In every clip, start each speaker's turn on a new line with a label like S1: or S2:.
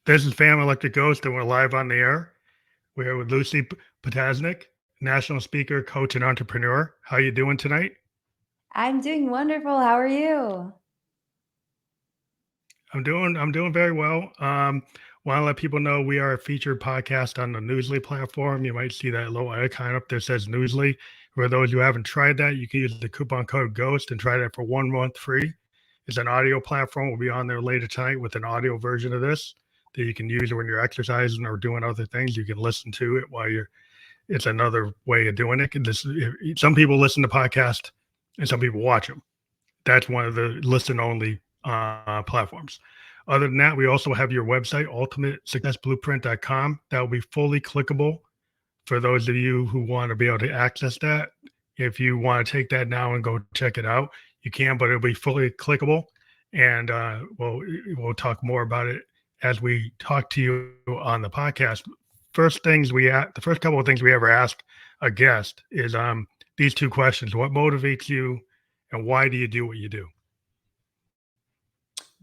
S1: This is Family Electric Ghost, and we're live on the air. We're here with Lucie Ptasznik, national speaker, coach, and entrepreneur. How you doing tonight?
S2: I'm doing wonderful. How are you?
S1: I'm doing very well. Want to let people know we are a featured podcast on the Newsly platform. You might see that little icon up there says Newsly. For those who haven't tried that, you can use the coupon code GHOST and try that for 1 month free. It's an audio platform. We'll be on there later tonight with an audio version of this that you can use when you're exercising or doing other things. You can listen to it while you're. It's another way of doing it. Some people listen to podcasts and some people watch them. That's one of the listen only platforms. Other than that, we also have your website, ultimatesuccessblueprint.com. That will be fully clickable for those of you who want to be able to access that. If you want to take that now and go check it out, you can, but it'll be fully clickable. And we'll talk more about it as we talk to you on the podcast. The first couple of things we ever ask a guest is these two questions: what motivates you, and why do you do what you do?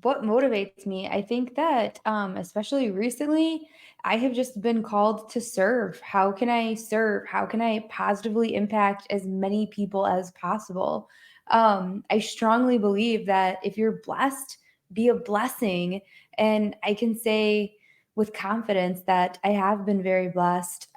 S2: What motivates me? I think that, especially recently, I have just been called to serve. How can I serve? How can I positively impact as many people as possible? I strongly believe that if you're blessed, be a blessing. And I can say with confidence that I have been very blessed,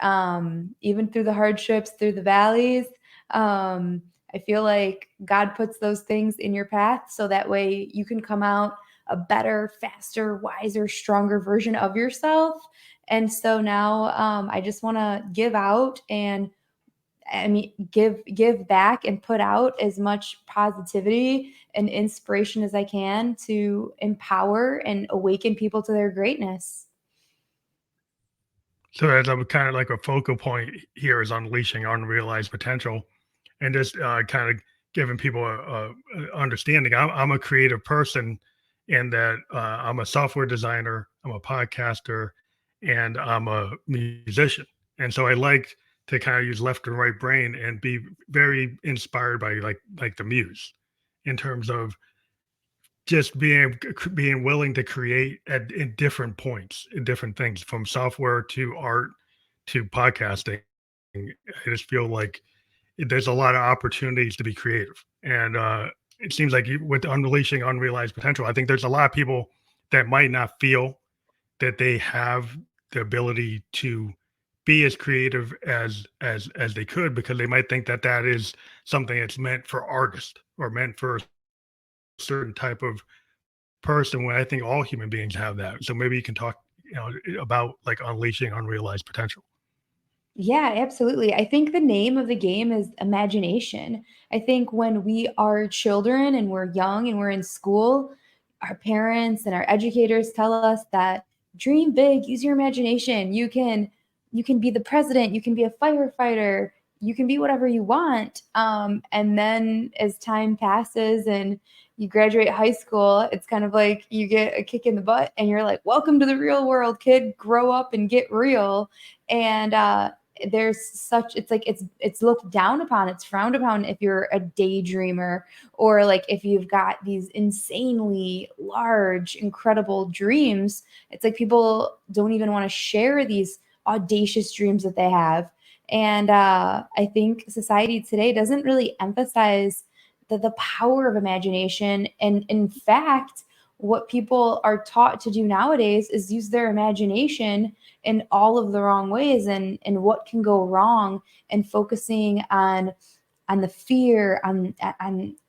S2: even through the hardships, through the valleys. I feel like God puts those things in your path so that way you can come out a better, faster, wiser, stronger version of yourself. And so now I just want to give out and give back and put out as much positivity and inspiration as I can to empower and awaken people to their greatness.
S1: So as I'm kind of like a focal point here is unleashing unrealized potential, and just kind of giving people a understanding. I'm a creative person in that I'm a software designer, I'm a podcaster, and I'm a musician. And so I like to kind of use left and right brain and be very inspired by like the muse in terms of just being willing to create in different points, in different things, from software to art to podcasting. I just feel like there's a lot of opportunities to be creative, and it seems like with unleashing unrealized potential, I think there's a lot of people that might not feel that they have the ability to be as creative as they could, because they might think that that is something that's meant for artists or meant for a certain type of person, when I think all human beings have that. So maybe you can talk, about like unleashing unrealized potential.
S2: Yeah, absolutely. I think the name of the game is imagination. I think when we are children and we're young and we're in school, our parents and our educators tell us that dream big, use your imagination. You can be the president, you can be a firefighter, you can be whatever you want. And then as time passes and you graduate high school, it's kind of like you get a kick in the butt and you're like, welcome to the real world, kid. Grow up and get real. And there's such it's like it's looked down upon, it's frowned upon if you're a daydreamer, or like if you've got these insanely large incredible dreams. It's like people don't even want to share these audacious dreams that they have. And I think society today doesn't really emphasize the power of imagination. And in fact, what people are taught to do nowadays is use their imagination in all of the wrong ways, and what can go wrong, and focusing on the fear, on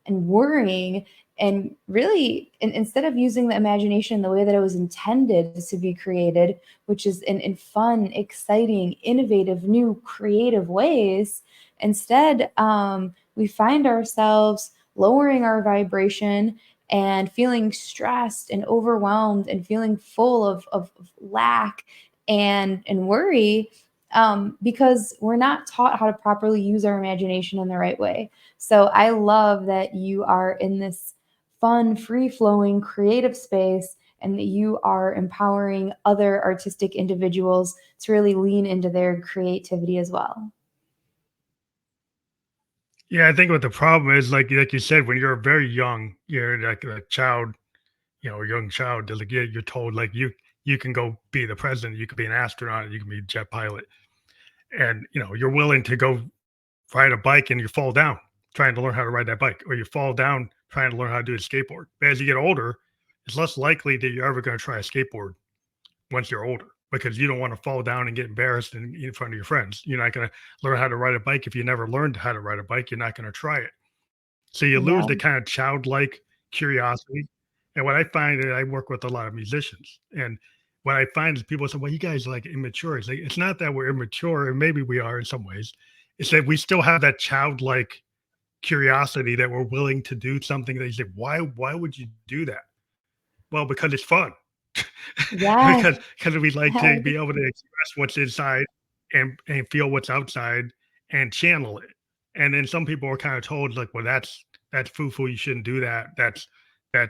S2: and worrying, and really instead of using the imagination the way that it was intended to be created, which is in fun, exciting, innovative, new, creative ways. Instead, we find ourselves lowering our vibration and feeling stressed and overwhelmed and feeling full of lack and worry, because we're not taught how to properly use our imagination in the right way. So I love that you are in this fun, free flowing, creative space, and that you are empowering other artistic individuals to really lean into their creativity as well.
S1: Yeah, I think what the problem is, like you said, when you're very young, you're like a child, a young child. Like you're told like you can go be the president, you could be an astronaut, you can be a jet pilot. And you're willing to go ride a bike and you fall down trying to learn how to ride that bike, or you fall down trying to learn how to do a skateboard. But as you get older, it's less likely that you're ever going to try a skateboard once you're older, because you don't want to fall down and get embarrassed in front of your friends. You're not going to learn how to ride a bike if you never learned how to ride a bike. You're not going to try it. So you lose
S2: Yeah.
S1: the kind of childlike curiosity. And what I find, is I work with a lot of musicians, and what I find is people say, "Well, you guys are like immature." It's like, it's not that we're immature, and maybe we are in some ways. It's that we still have that childlike curiosity, that we're willing to do something that you say, why would you do that? Well, because it's fun.
S2: Yes.
S1: Because we like to
S2: Yes.
S1: be able to express what's inside and feel what's outside and channel it. And then some people are kind of told, like, well, that's foo-foo, you shouldn't do that. That's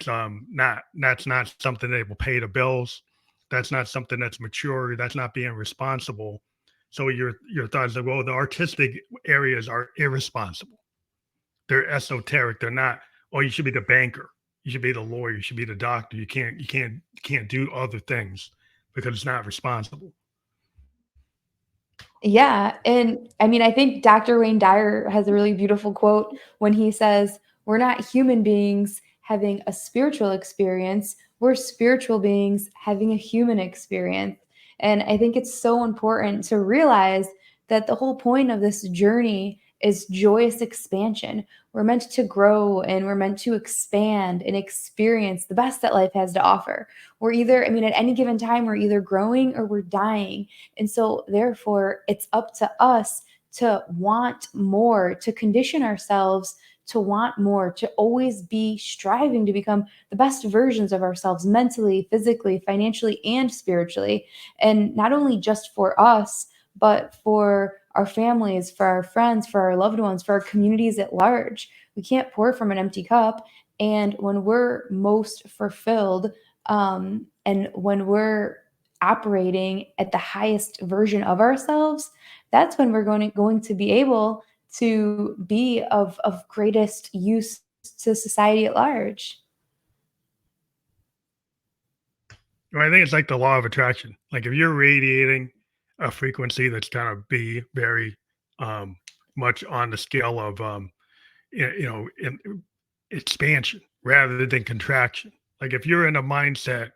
S1: not something that will pay the bills. That's not something that's mature. That's not being responsible. So your thoughts are, well, the artistic areas are irresponsible. They're esoteric. They're not, oh, you should be the banker. You should be the lawyer. You should be the doctor. You can't do other things because it's not responsible.
S2: Yeah, and I mean, I think Dr. Wayne Dyer has a really beautiful quote when he says, "We're not human beings having a spiritual experience, we're spiritual beings having a human experience." And I think it's so important to realize that the whole point of this journey is joyous expansion. We're meant to grow and we're meant to expand and experience the best that life has to offer. We're either, I mean, at any given time, we're either growing or we're dying. And so, therefore, it's up to us to want more, to condition ourselves to want more, to always be striving to become the best versions of ourselves mentally, physically, financially, and spiritually. And not only just for us, but for our families, for our friends, for our loved ones, for our communities at large. We can't pour from an empty cup. And when we're most fulfilled, and when we're operating at the highest version of ourselves, that's when we're going to be able to be of greatest use to society at large.
S1: Well, I think it's like the law of attraction. Like, if you're radiating a frequency that's going to be very um, much on the scale of expansion rather than contraction. Like, if you're in a mindset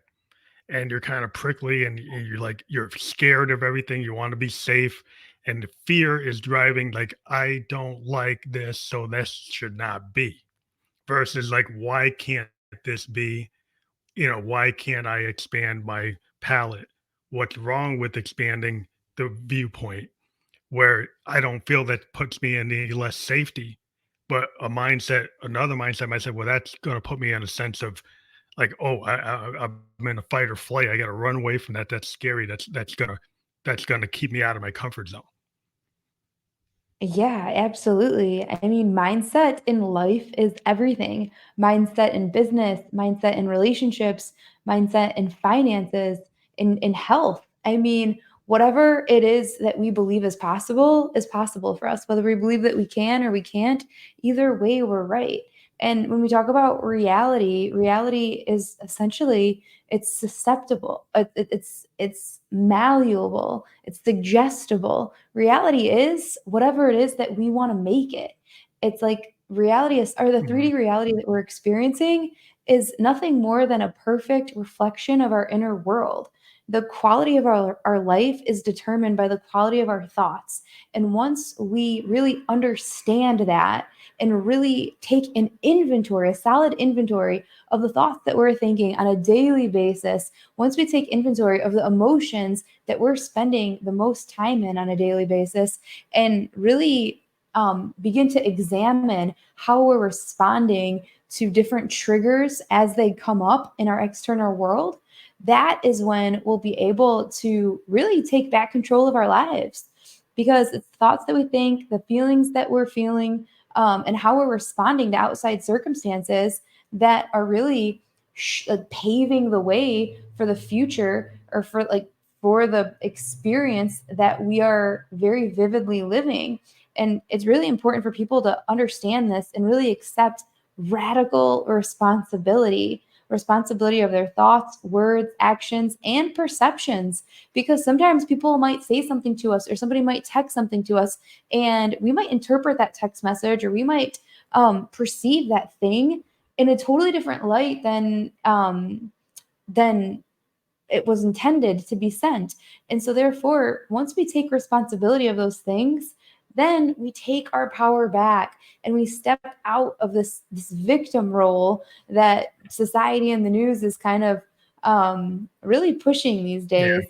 S1: and you're kind of prickly and you're like, you're scared of everything, you want to be safe, and the fear is driving, like, I don't like this, so this should not be, versus like, why can't this be? Why can't I expand my palette? What's wrong with expanding the viewpoint, where I don't feel that puts me in any less safety? But another mindset might say, well, that's going to put me in a sense of like, oh, I'm in a fight or flight. I got to run away from that. That's scary. That's gonna keep me out of my comfort zone.
S2: Yeah, absolutely. I mean, mindset in life is everything. Mindset in business, mindset in relationships, mindset in finances, in health. I mean, whatever it is that we believe is possible for us. Whether we believe that we can or we can't, either way, we're right. And when we talk about reality, reality is essentially it's susceptible. It's malleable. It's suggestible. Reality is whatever it is that we want to make it. It's like reality is, or the
S1: Mhm.
S2: 3D reality that we're experiencing is nothing more than a perfect reflection of our inner world. The quality of our life is determined by the quality of our thoughts. And once we really understand that and really take an inventory, a solid inventory of the thoughts that we're thinking on a daily basis, once we take inventory of the emotions that we're spending the most time in on a daily basis, and really begin to examine how we're responding to different triggers as they come up in our external world, that is when we'll be able to really take back control of our lives. Because it's thoughts that we think, the feelings that we're feeling, and how we're responding to outside circumstances that are really like paving the way for the future, or for the experience that we are very vividly living. And it's really important for people to understand this and really accept radical responsibility responsibility of their thoughts, words, actions, and perceptions. Because sometimes people might say something to us, or somebody might text something to us, and we might interpret that text message, or we might perceive that thing in a totally different light than it was intended to be sent. And so therefore, once we take responsibility of those things, then we take our power back and we step out of this victim role that society and the news is kind of really pushing these
S1: Yeah.
S2: days.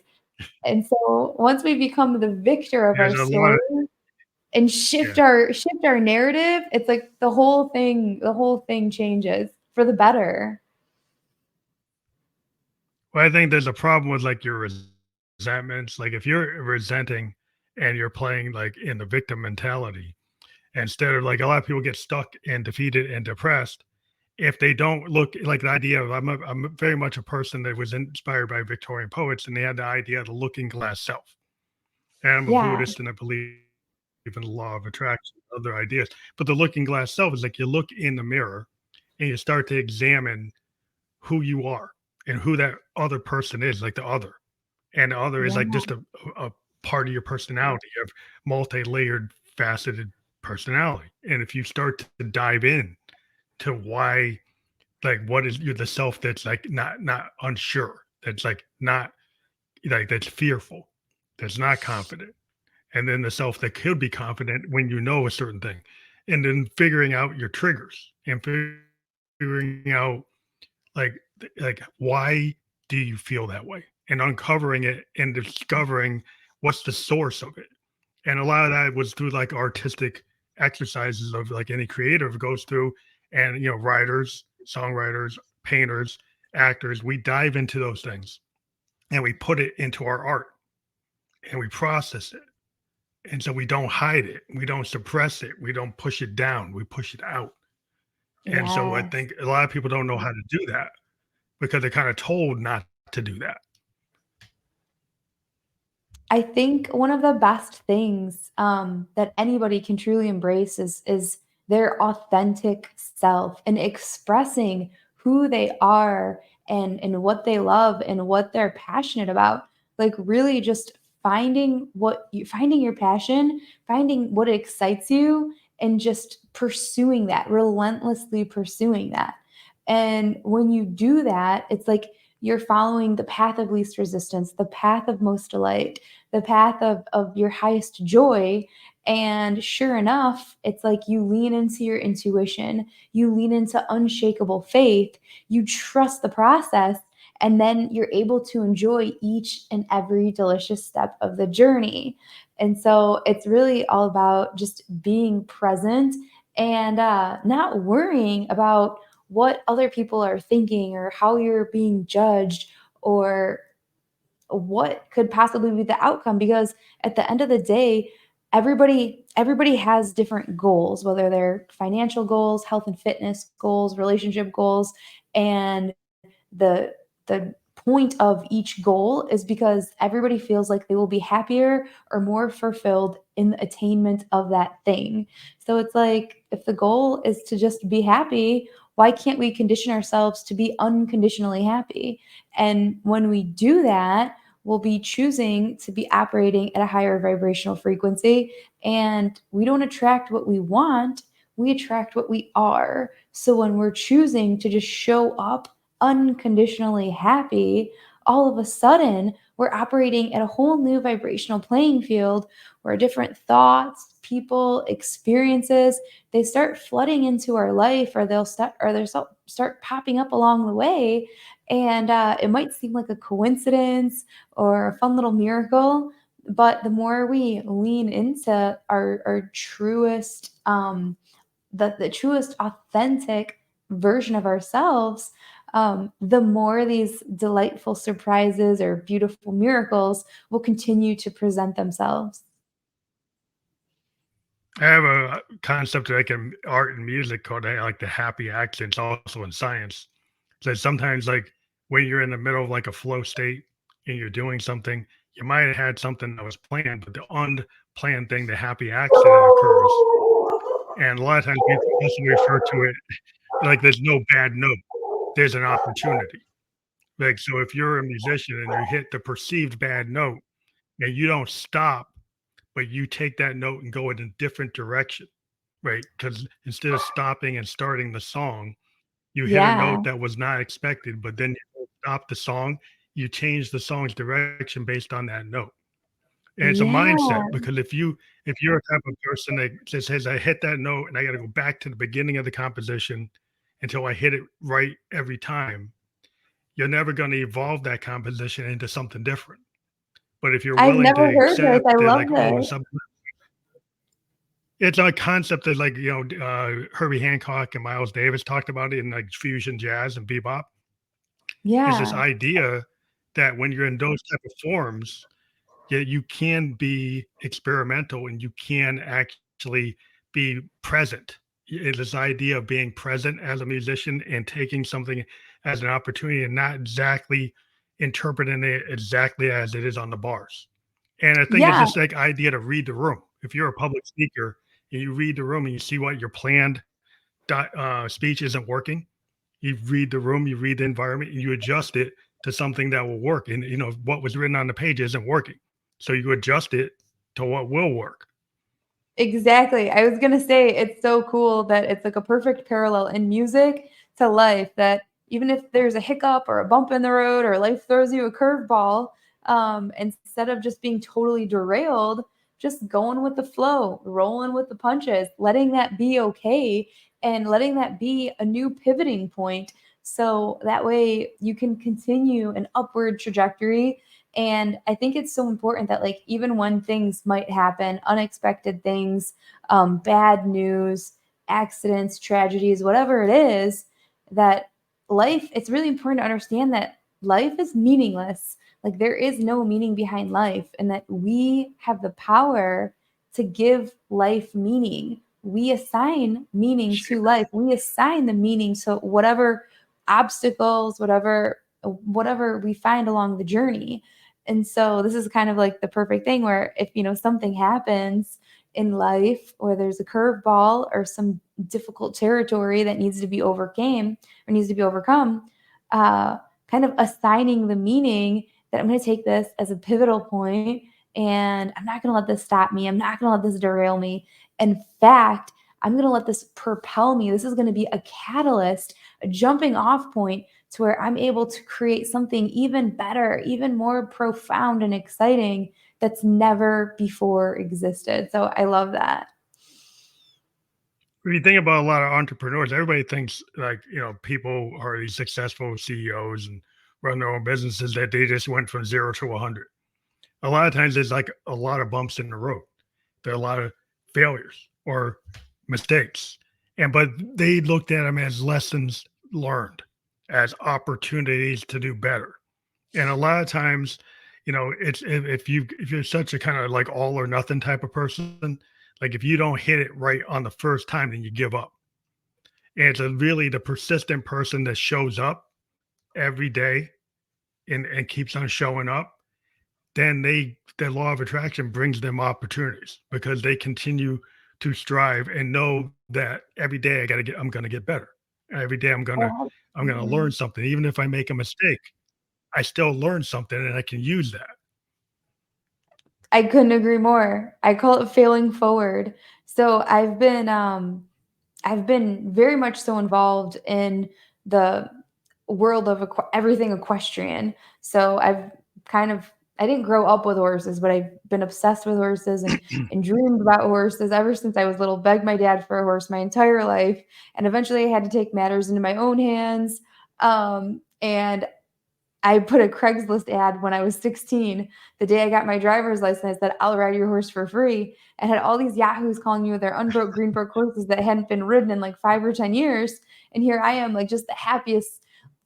S2: And so once we become the victor of
S1: There's
S2: our
S1: a lot
S2: story
S1: of,
S2: and
S1: yeah.
S2: shift our narrative, it's like the whole thing changes for the better.
S1: Well, I think there's a problem with like your resentments. Like if you're resenting and you're playing like in the victim mentality, instead of like a lot of people get stuck and defeated and depressed if they don't look like the idea of I'm very much a person that was inspired by Victorian poets and they had the idea of the looking glass self. And I'm a
S2: Yeah.
S1: Buddhist and I believe in the law of attraction, other ideas. But the looking glass self is like you look in the mirror and you start to examine who you are and who that other person is, like the other. And the other is
S2: Yeah.
S1: like just a part of your personality. You have multi-layered, faceted personality. And if you start to dive in to why, like, what is you the self that's like not unsure, that's like not like that's fearful, that's not confident, and then the self that could be confident when you know a certain thing, and then figuring out your triggers and figuring out like why do you feel that way and uncovering it and discovering what's the source of it. And a lot of that was through like artistic exercises of like any creative goes through. And writers, songwriters, painters, actors, we dive into those things and we put it into our art and we process it. And so we don't hide it, we don't suppress it, we don't push it down, we push it out. And so I
S2: Yes.
S1: think a lot of people don't know how to do that because they're kind of told not to do that.
S2: I think one of the best things that anybody can truly embrace is their authentic self and expressing who they are and what they love and what they're passionate about. Like really just finding your passion, finding what excites you, and just pursuing that, relentlessly pursuing that. And when you do that, it's like you're following the path of least resistance, the path of most delight, the path of your highest joy. And sure enough, it's like you lean into your intuition, you lean into unshakable faith, you trust the process, and then you're able to enjoy each and every delicious step of the journey. And so it's really all about just being present and not worrying about what other people are thinking or how you're being judged or what could possibly be the outcome, because at the end of the day, everybody has different goals, whether they're financial goals, health and fitness goals, relationship goals. And the point of each goal is because everybody feels like they will be happier or more fulfilled in the attainment of that thing. So it's like if the goal is to just be happy, why can't we condition ourselves to be unconditionally happy? And when we do that, we'll be choosing to be operating at a higher vibrational frequency, and we don't attract what we want, we attract what we are. So when we're choosing to just show up unconditionally happy, all of a sudden we're operating at a whole new vibrational playing field where different thoughts, people, experiences, they start flooding into our life, or they'll start popping up along the way. And it might seem like a coincidence or a fun little miracle, but the more we lean into our truest the truest authentic version of ourselves, the more these delightful surprises or beautiful miracles will continue to present themselves.
S1: I have a concept like in art and music called like the happy accidents, also in science. That sometimes, like when you're in the middle of like a flow state and you're doing something, you might have had something that was planned, but the unplanned thing, the happy accident occurs. And a lot of times people also refer to it like there's no bad note. there's an opportunity. Like, so if you're a musician and you hit the perceived bad note and you don't stop, but you take that note and go in a different direction, right? Because instead of stopping and starting the song, you hit a
S2: Yeah.
S1: note that was not expected, but then you don't stop the song, you change the song's direction based on that note. And it's a
S2: Yeah.
S1: mindset because if you're a type of person that just says, I hit that note and I got to go back to the beginning of the composition until I hit it right every time, you're never going to evolve that composition into something different. But if you're
S2: I've
S1: willing
S2: never
S1: to
S2: heard this.
S1: accept
S2: I
S1: that,
S2: love
S1: like, oh,
S2: this.
S1: something, it's a concept that, like, Herbie Hancock and Miles Davis talked about it in like fusion jazz and bebop. Is this
S2: Yeah.
S1: idea that when you're in those type of forms, yeah, you can be experimental and you can actually be present. This idea of being present as a musician and taking something as an opportunity and not exactly interpreting it exactly as it is on the bars. And I think it's
S2: Yeah.
S1: just like idea to read the room. If you're a public speaker and you read the room and you see what your planned speech isn't working, you read the room, you read the environment, and you adjust it to something that will work. And what was written on the page isn't working, so you adjust it to what will work.
S2: Exactly. I was gonna say it's so cool that it's like a perfect parallel in music to life that even if there's a hiccup or a bump in the road or life throws you a curveball, instead of just being totally derailed, just going with the flow, rolling with the punches, letting that be okay and letting that be a new pivoting point. So that way you can continue an upward trajectory. And I think it's so important that, like, even when things might happen, unexpected things, bad news, accidents, tragedies, whatever it is, that life, it's really important to understand that life is meaningless. Like, there is no meaning behind life, and that we have the power to give life meaning. We assign meaning to life. We assign the meaning to whatever obstacles, whatever we find along the journey. And so this is kind of like the perfect thing where if, something happens in life or there's a curveball or some difficult territory that needs to be overcame or needs to be overcome, uh, kind of assigning the meaning that I'm going to take this as a pivotal point and I'm not going to let this stop me. I'm not going to let this derail me. In fact, I'm going to let this propel me. This is going to be a catalyst, a jumping off point to where I'm able to create something even better, even more profound and exciting that's never before existed. So I love that.
S1: If you think about a lot of entrepreneurs, everybody thinks, like, people are these successful CEOs and run their own businesses, that they just went from 0 to 100. A lot of times there's like a lot of bumps in the road. There are a lot of failures or mistakes. But they looked at them as lessons learned, as opportunities to do better. And a lot of times, it's if you're such a kind of like all or nothing type of person, like if you don't hit it right on the first time, then you give up. And it's really the persistent person that shows up every day and keeps on showing up, then the law of attraction brings them opportunities because they continue to strive and know that every day I'm gonna get better. Every day
S2: Oh,
S1: I'm gonna learn
S2: absolutely.
S1: something. Even if I make a mistake, I still learn something and I can use that.
S2: I couldn't agree more. I call it failing forward. So I've been very much so involved in the world of everything equestrian. So I didn't grow up with horses, but I've been obsessed with horses and dreamed about horses ever since I was little. Begged my dad for a horse my entire life, and eventually I had to take matters into my own hands. And I put a Craigslist ad when I was 16. The day I got my driver's license, I said, I'll ride your horse for free. And had all these yahoos calling me with their unbroke Greenbrook horses that hadn't been ridden in like 5 or 10 years. And here I am, like just the happiest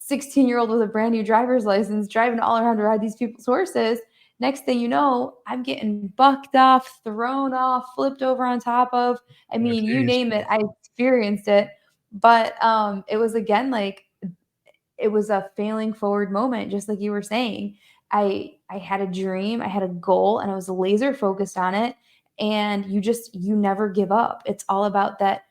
S2: 16-year-old with a brand new driver's license, driving all around to ride these people's horses. Next thing you know, I'm getting bucked off, thrown off, flipped over on top of. I
S1: Oh,
S2: mean, you
S1: geez.
S2: name it, I experienced it. But it was again like it was a failing forward moment, just like you were saying. I had a dream, I had a goal, and I was laser focused on it. And you never give up. It's all about that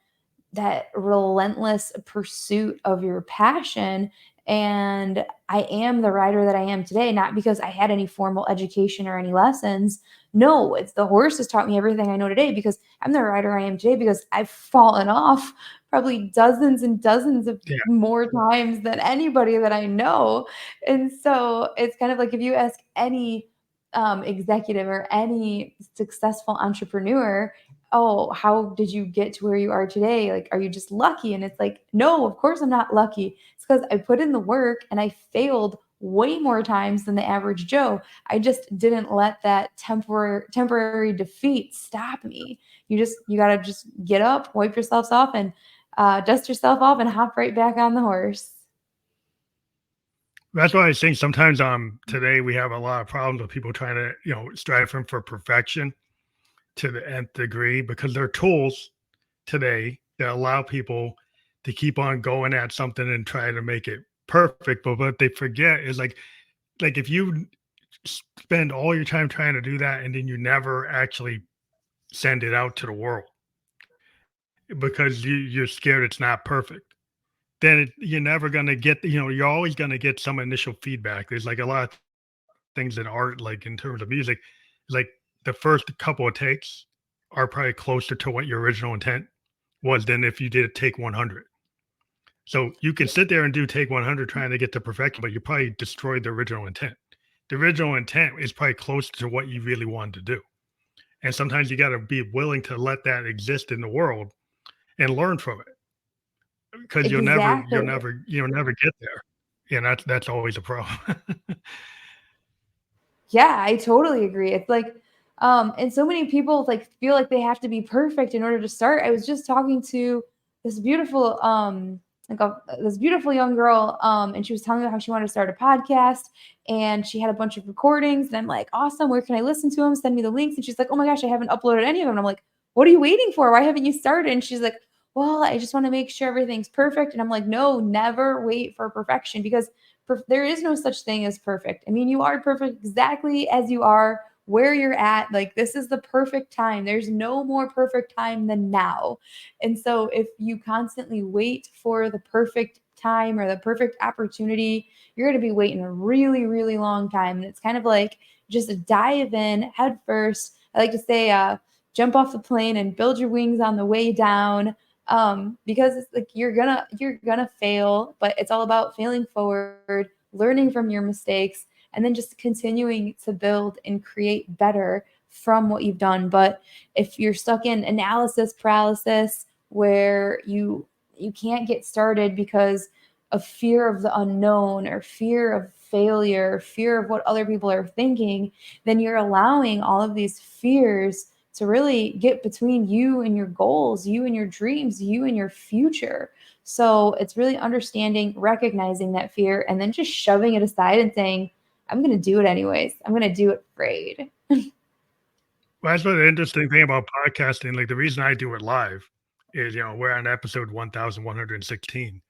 S2: that relentless pursuit of your passion. And I am the writer that I am today, not because I had any formal education or any lessons. No, it's the horse has taught me everything I know today, because I'm the writer I am today because I've fallen off probably dozens and dozens of
S1: Yeah.
S2: more times than anybody that I know. And so it's kind of like if you ask any executive or any successful entrepreneur, oh, how did you get to where you are today? Like, are you just lucky? And it's like, no, of course I'm not lucky. It's because I put in the work and I failed way more times than the average Joe. I just didn't let that temporary defeat stop me. You gotta just get up, wipe yourselves off, and dust yourself off, and hop right back on the horse.
S1: That's why I think sometimes today we have a lot of problems with people trying to, striving for perfection to the nth degree, because they're tools today that allow people to keep on going at something and try to make it perfect. But what they forget is like if you spend all your time trying to do that and then you never actually send it out to the world because you're scared it's not perfect, then you're never going to get, you're always going to get some initial feedback. There's like a lot of things in art, like in terms of music, like the first couple of takes are probably closer to what your original intent was than if you did take 100. So you can sit there and do take 100 trying to get to perfection, but you probably destroyed the original intent. The original intent is probably close to what you really wanted to do. And sometimes you got to be willing to let that exist in the world and learn from it, because
S2: Exactly.
S1: you'll never get there. And that's always a problem.
S2: Yeah, I totally agree. It's like, and so many people like feel like they have to be perfect in order to start. I was just talking to this beautiful, this beautiful young girl, and she was telling me how she wanted to start a podcast, and she had a bunch of recordings, and I'm like, awesome, where can I listen to them? Send me the links. And she's like, oh my gosh, I haven't uploaded any of them. And I'm like, what are you waiting for? Why haven't you started? And she's like, well, I just want to make sure everything's perfect. And I'm like, no, never wait for perfection, because there is no such thing as perfect. I mean, you are perfect exactly as you are, where you're at. Like, this is the perfect time. There's no more perfect time than now. And so, if you constantly wait for the perfect time or the perfect opportunity, you're going to be waiting a really, really long time. And it's kind of like just dive in head first. I like to say, jump off the plane and build your wings on the way down, because it's like you're gonna fail, but it's all about failing forward, learning from your mistakes, and then just continuing to build and create better from what you've done. But if you're stuck in analysis paralysis, where you can't get started because of fear of the unknown or fear of failure, fear of what other people are thinking, then you're allowing all of these fears to really get between you and your goals, you and your dreams, you and your future. So it's really understanding, recognizing that fear, and then just shoving it aside and saying, I'm going to do it anyways. I'm going to do it afraid.
S1: Well, that's what the interesting thing about podcasting. Like the reason I do it live is, we're on episode 1116.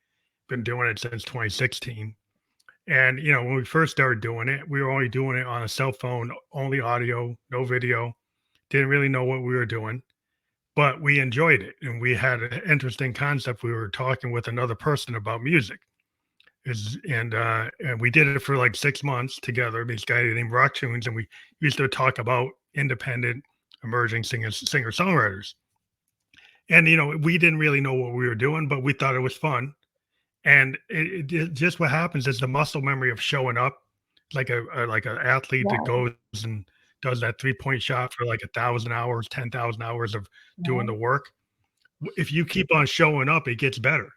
S1: Been doing it since 2016. And, when we first started doing it, we were only doing it on a cell phone, only audio, no video. Didn't really know what we were doing, but we enjoyed it. And we had an interesting concept. We were talking with another person about music. And we did it for like 6 months together. This guy named Rock Tunes, and we used to talk about independent, emerging singer songwriters. And we didn't really know what we were doing, but we thought it was fun. And just what happens is the muscle memory of showing up, like like an athlete that
S2: Yeah.
S1: goes and does that 3-point shot for like 1,000 hours, 10,000 hours of doing the
S2: Right.
S1: work. If you keep on showing up, it gets better.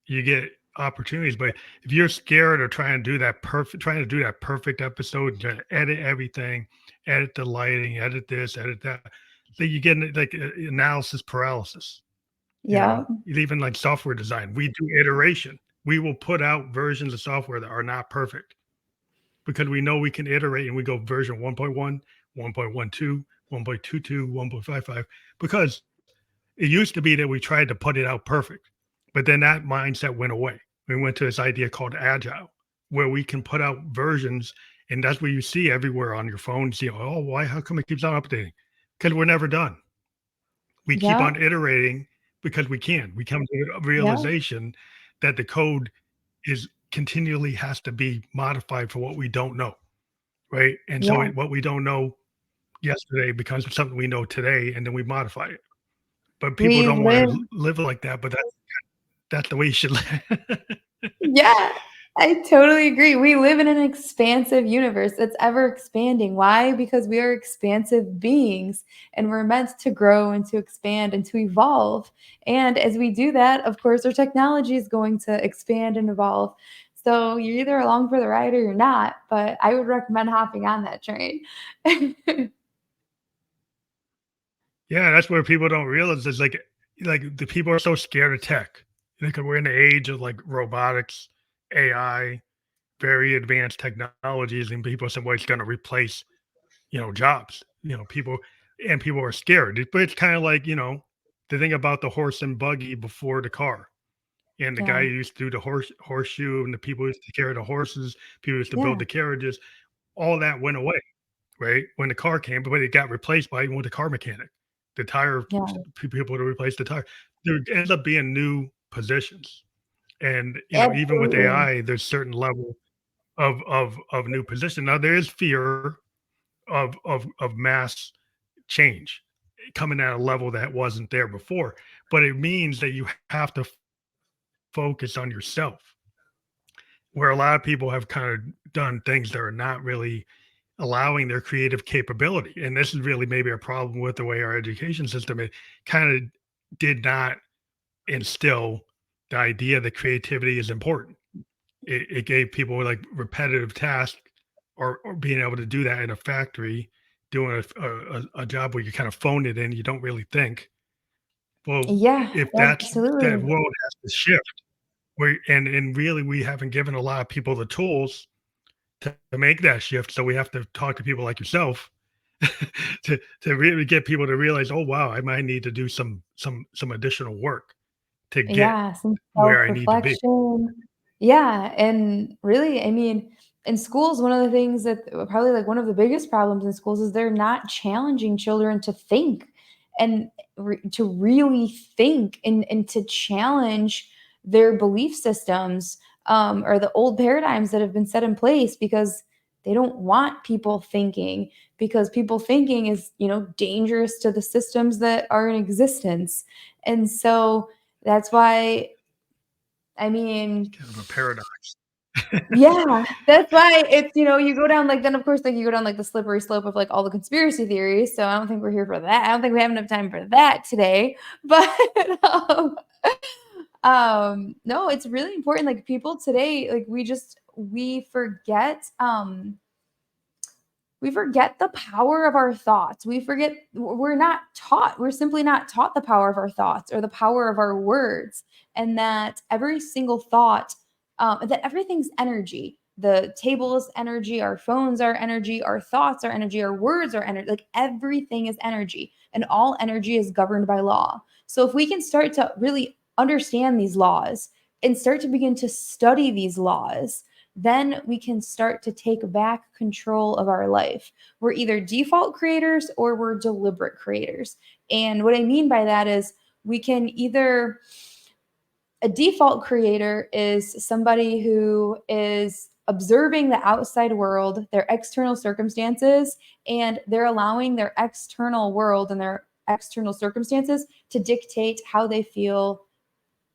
S1: You get opportunities. But if you're scared of trying to do that perfect episode, trying to edit everything, edit the lighting, edit this, edit that, then you get like analysis paralysis.
S2: Yeah.
S1: Even like software design, we do iteration. We will put out versions of software that are not perfect because we know we can iterate, and we go version 1.1, 1.12, 1.22, 1.55, because it used to be that we tried to put it out perfect, but then that mindset went away. We went to this idea called agile, where we can put out versions, and that's what you see everywhere on your phone. See, oh, why? How come it keeps on updating? Because we're never done. We keep
S2: Yeah.
S1: on iterating, because we can. We come to a
S2: Yeah.
S1: realization that the code is continually has to be modified for what we don't know, right? And so
S2: Yeah.
S1: what we don't know yesterday becomes something we know today, and then we modify it. But people
S2: We
S1: don't want
S2: live
S1: to live like that. But that's the way you should live.
S2: Yeah, I totally agree. We live in an expansive universe that's ever expanding. Why? Because we are expansive beings and we're meant to grow and to expand and to evolve. And as we do that, of course, our technology is going to expand and evolve. So you're either along for the ride or you're not, but I would recommend hopping on that train.
S1: Yeah, that's where people don't realize is like the people are so scared of tech. Like we're in the age of like robotics, AI, very advanced technologies, and people say, well, it's going to replace, jobs. People are scared. But it's kind of like, the thing about the horse and buggy before the car. And the guy
S2: Yeah.
S1: who used to do the horseshoe, and the people who used to carry the horses, people used to build
S2: Yeah.
S1: the carriages, all that went away, right? When the car came, but it got replaced by with the car mechanic, the tire
S2: Yeah.
S1: people to replace the tire. There ends up being new positions. And even with
S2: Absolutely.
S1: AI, there's certain level of new position. Now there is fear of mass change coming at a level that wasn't there before, but it means that you have to focus on yourself. Where a lot of people have kind of done things that are not really allowing their creative capability. And this is really maybe a problem with the way our education system it kind of did not instill the idea that creativity is important. It gave people like repetitive tasks or being able to do that in a factory, doing a job where you kind of phone it in, you don't really think. Well,
S2: Yeah,
S1: if that
S2: absolutely.
S1: world has to shift, where and really we haven't given a lot of people the tools to make that shift. So we have to talk to people like yourself to really get people to realize, oh wow, I might need to do some additional work to get
S2: Yeah, some
S1: where I need to be.
S2: self-reflection. Yeah, and really, I mean, in schools, one of the things that probably like one of the biggest problems in schools is they're not challenging children to think and to really think and to challenge their belief systems or the old paradigms that have been set in place because they don't want people thinking because people thinking is, dangerous to the systems that are in existence. And so that's why, I mean,
S1: It's kind of a paradox.
S2: yeah, that's why it's, you go down like then of course like you go down like the slippery slope of like all the conspiracy theories. So I don't think we're here for that. I don't think we have enough time for that today. But no, it's really important. Like people today, like we forget the power of our thoughts. We forget we're not taught. We're simply not taught the power of our thoughts or the power of our words, and that every single thought, that everything's energy. The table is energy. Our phones are energy. Our thoughts are energy. Our words are energy. Like everything is energy, and all energy is governed by law. So if we can start to really understand these laws and start to begin to study these laws, then we can start to take back control of our life. We're either default creators or we're deliberate creators. And what I mean by that is we can either, a default creator is somebody who is observing the outside world, their external circumstances, and they're allowing their external world and their external circumstances to dictate how they feel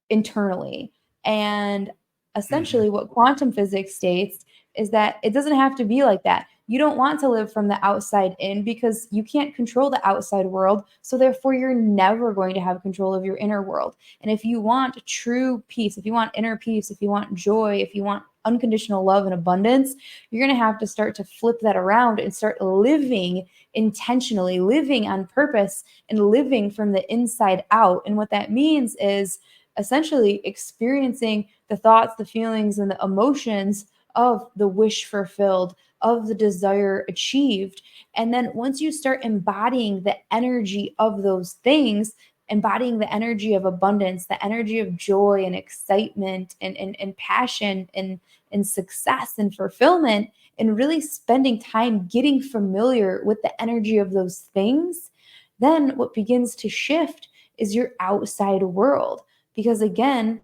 S2: internally. And
S1: Mhm.
S2: essentially, what quantum physics states is that it doesn't have to be like that. You don't want to live from the outside in because you can't control the outside world. So, therefore, you're never going to have control of your inner world. And if you want true peace, if you want inner peace, if you want joy, if you want unconditional love and abundance, you're going to have to start to flip that around and start living intentionally, living on purpose, and living from the inside out. And what that means is essentially experiencing the thoughts, the feelings, and the emotions of the wish fulfilled, of the desire achieved. And then once you start embodying the energy of those things, embodying the energy of abundance, the energy of joy and excitement and passion and success and fulfillment, and really spending time getting familiar with the energy of those things, then what begins to shift is your outside world. Because again,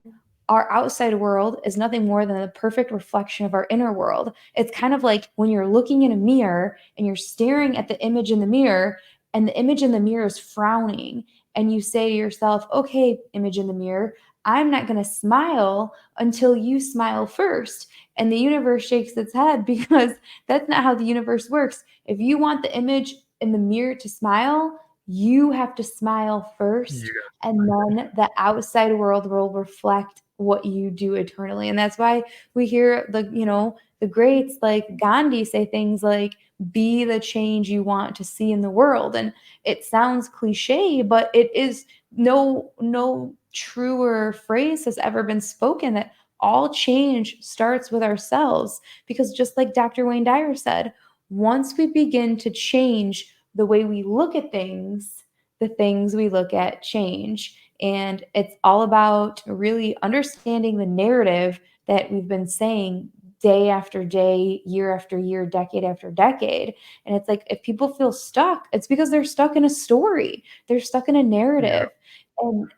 S2: our outside world is nothing more than the perfect reflection of our inner world. It's kind of like when you're looking in a mirror and you're staring at the image in the mirror, and the image in the mirror is frowning, and you say to yourself, okay, image in the mirror, I'm not going to smile until you smile first. And the universe shakes its head because that's not how the universe works. If you want the image in the mirror to smile, you have to smile first,
S1: Yeah.
S2: and then the outside world will reflect what you do eternally. And that's why we hear the greats like Gandhi say things like, be the change you want to see in the world. And it sounds cliche, but it is no truer phrase has ever been spoken, that all change starts with ourselves. Because just like Dr. Wayne Dyer said, once we begin to change the way we look at things, the things we look at change. And it's all about really understanding the narrative that we've been saying day after day, year after year, decade after decade. And it's like, if people feel stuck, it's because they're stuck in a story, they're stuck in a
S1: Yeah.
S2: narrative. And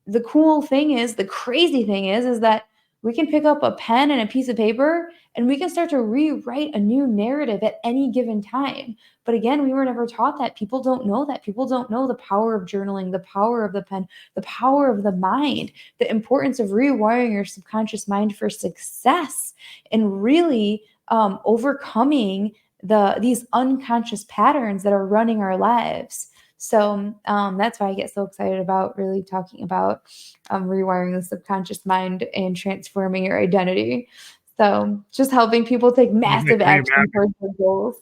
S2: the cool thing is, the crazy thing is that we can pick up a pen and a piece of paper and we can start to rewrite a new narrative at any given time. But again, we were never taught that. People don't know that. People don't know the power of journaling, the power of the pen, the power of the mind, the importance of rewiring your subconscious mind for success, and really overcoming these unconscious patterns that are running our lives. So that's why I get so excited about really talking about rewiring the subconscious mind and transforming your identity. So just helping people take
S1: It's like
S2: massive action
S1: remap.
S2: towards their goals.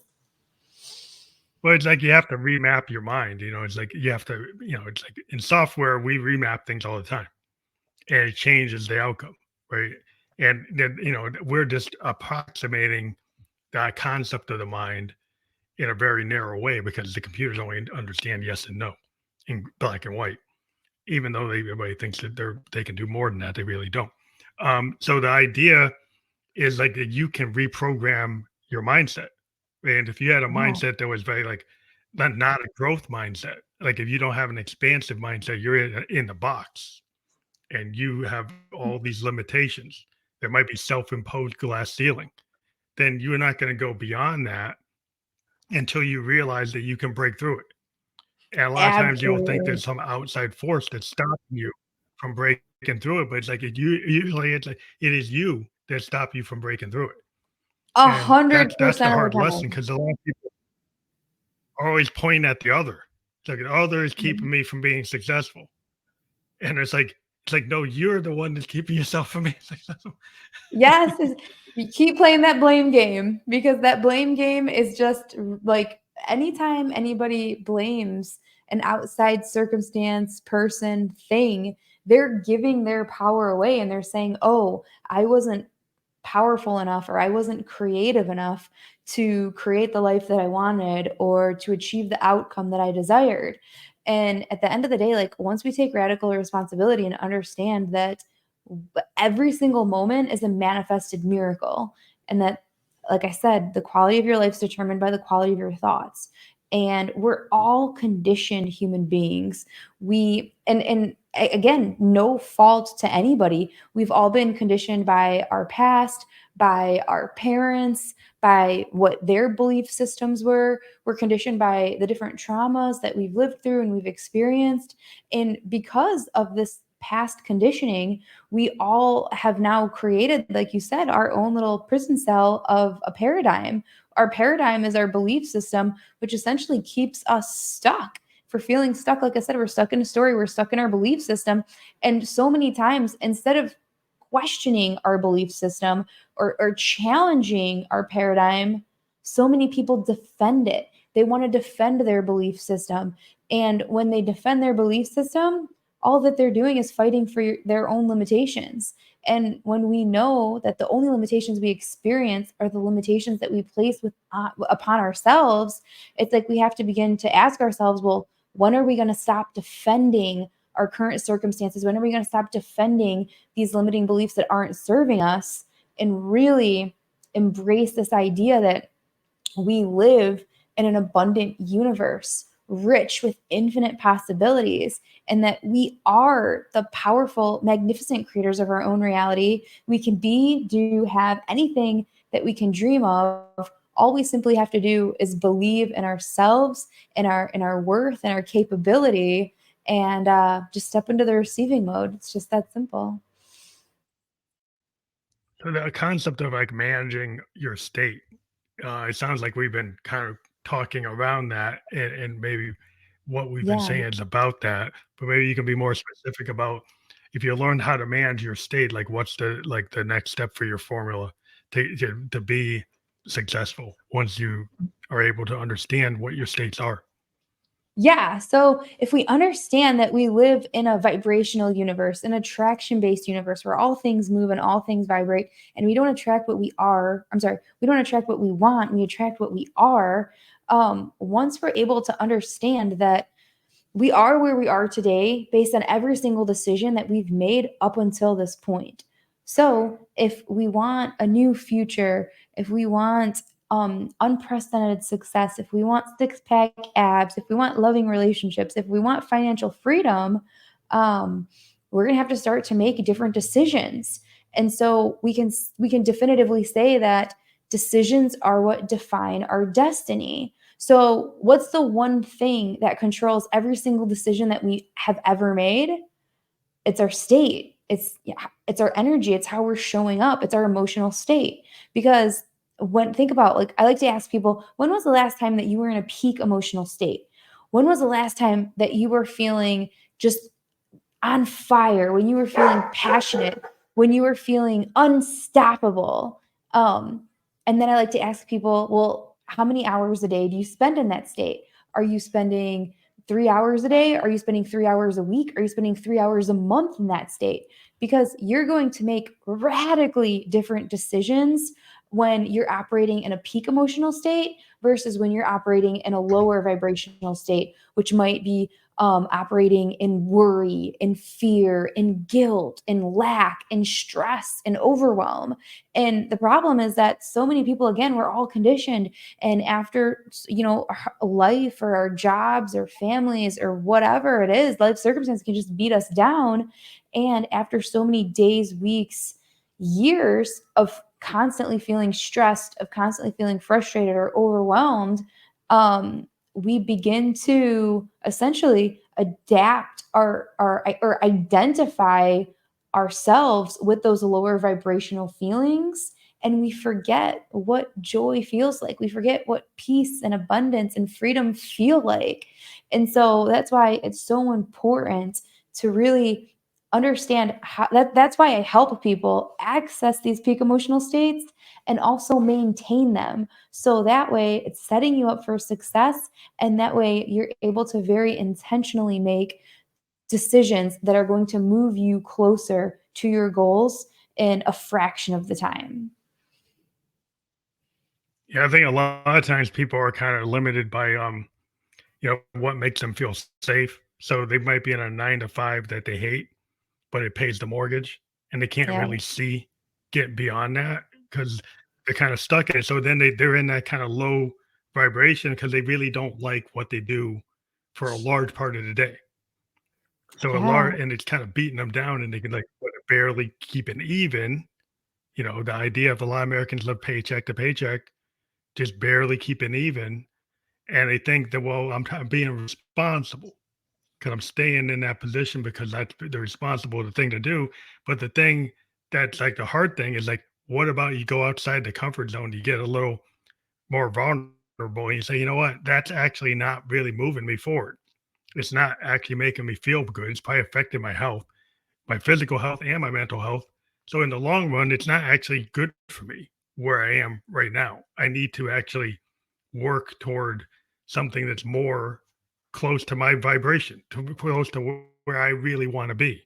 S1: Well, it's like you have to remap your mind. It's like you have to. It's like in software we remap things all the time, and it changes the outcome, right? And then we're just approximating that concept of the mind in a very narrow way because the computers only understand yes and no in black and white. Even though everybody thinks that they can do more than that, they really don't. So the idea is like that you can reprogram your mindset. And if you had a
S2: Yeah,
S1: mindset that was very like not a growth mindset, like if you don't have an expansive mindset, you're in the box and you have all these limitations. There might be self-imposed glass ceiling. Then you're not going to go beyond that until you realize that you can break through it. And a lot of times you'll think
S2: absolutely.
S1: there's some outside force that's stopping you from breaking through it, but it's like usually it's like it is you that stop you from breaking through it.
S2: A
S1: And
S2: hundred
S1: that's the
S2: percent of
S1: hard
S2: the
S1: lesson
S2: time.
S1: because a lot of people are always pointing at the other. It's like the other is
S2: Mhm.
S1: keeping me from being successful. And it's like, no, you're the one that's keeping yourself from being successful.
S2: Yes, you keep playing that blame game, because that blame game is just like, anytime anybody blames an outside circumstance, person, thing, they're giving their power away, and they're saying, "Oh, I wasn't powerful enough, or I wasn't creative enough to create the life that I wanted or to achieve the outcome that I desired." And at the end of the day, like, once we take radical responsibility and understand that every single moment is a manifested miracle, and that, like I said, the quality of your life is determined by the quality of your thoughts. And we're all conditioned human beings. Again, no fault to anybody. We've all been conditioned by our past, by our parents, by what their belief systems were. We're conditioned by the different traumas that we've lived through and we've experienced. And because of this past conditioning, we all have now created, like you said, our own little prison cell of a paradigm. Our paradigm is our belief system, which essentially keeps us stuck. For feeling stuck, like I said, we're stuck in a story, we're stuck in our belief system. And so many times, instead of questioning our belief system, or challenging our paradigm, so many people defend it. They want to defend their belief system. And when they defend their belief system, all that they're doing is fighting for their own limitations. And when we know that the only limitations we experience are the limitations that we place upon ourselves, it's like we have to begin to ask ourselves, well, when are we going to stop defending our current circumstances? When are we going to stop defending these limiting beliefs that aren't serving us, and really embrace this idea that we live in an abundant universe? rich with infinite possibilities, and that we are the powerful, magnificent creators of our own reality. We can be, do, have anything that we can dream of. All we simply have to do is believe in ourselves, in our worth, and our capability, and just step into the receiving mode. It's just that simple.
S1: So the concept of like managing your state, it sounds like we've been kind of talking around that, and maybe what we've been
S2: Yeah.
S1: saying is about that. But maybe you can be more specific about if you learn how to manage your state, like what's the next step for your formula to be successful once you are able to understand what your states are.
S2: Yeah. So if we understand that we live in a vibrational universe, an attraction based universe where all things move and all things vibrate, and we don't attract what we are, I'm sorry, we don't attract what we want, we attract what we are. Once we're able to understand that we are where we are today based on every single decision that we've made up until this point. So, if we want a new future, if we want unprecedented success, if we want six pack abs, if we want loving relationships, if we want financial freedom, um, we're gonna have to start to make different decisions. And so we can definitively say that decisions are what define our destiny. So, what's the one thing that controls every single decision that we have ever made? It's our state. It's yeah, it's our energy. It's how we're showing up. It's our emotional state. Because when think about like I like to ask people, when was the last time that you were in a peak emotional state? When was the last time that you were feeling just on fire, when you were feeling passionate, when you were feeling unstoppable? Um, and then I like to ask people, well, how many hours a day do you spend in that state? Are you spending 3 hours a day? Are you spending 3 hours a week? Are you spending 3 hours a month in that state? Because you're going to make radically different decisions when you're operating in a peak emotional state versus when you're operating in a lower vibrational state, which might be operating in worry, in fear, in guilt, in lack, in stress, in overwhelm. And the problem is that so many people, again, we're all conditioned. And after, life or our jobs or families or whatever it is, life circumstance can just beat us down. And after so many days, weeks, years of constantly feeling stressed, of constantly feeling frustrated or overwhelmed, we begin to essentially adapt or identify ourselves with those lower vibrational feelings, and we forget what joy feels like. We forget what peace and abundance and freedom feel like. And so that's why it's so important to really understand how that's why I help people access these peak emotional states and also maintain them, so that way it's setting you up for success, and that way you're able to very intentionally make decisions that are going to move you closer to your goals in a fraction of the time.
S1: Yeah, I think a lot of times people are kind of limited by what makes them feel safe. So they might be in a 9 to 5 that they hate, but it pays the mortgage, and they can't
S2: Yeah.
S1: really see get beyond that because they're kind of stuck in it. So then they're in that kind of low vibration because they really don't like what they do for a large part of the day. So a
S2: Yeah.
S1: large and it's kind of beating them down, and they can like what, barely keeping even. The idea of a lot of Americans live paycheck to paycheck, just barely keeping even, and they think that well, I'm being responsible because I'm staying in that position because that's the responsible the thing to do. But the thing that's like the hard thing is like, what about you go outside the comfort zone? You get a little more vulnerable and you say, you know what, that's actually not really moving me forward. It's not actually making me feel good. It's probably affecting my health, my physical health and my mental health. So in the long run, it's not actually good for me where I am right now. I need to actually work toward something that's more close to my vibration, to close to where I really want to be.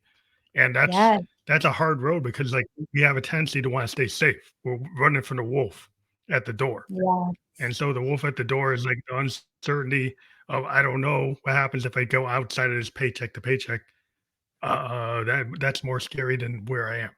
S1: And
S2: Yeah.
S1: that's a hard road because like we have a tendency to want to stay safe. We're running from the wolf at the door.
S2: Yeah.
S1: And so the wolf at the door is like the uncertainty of I don't know what happens if I go outside of this paycheck to paycheck. That's more scary than where I am.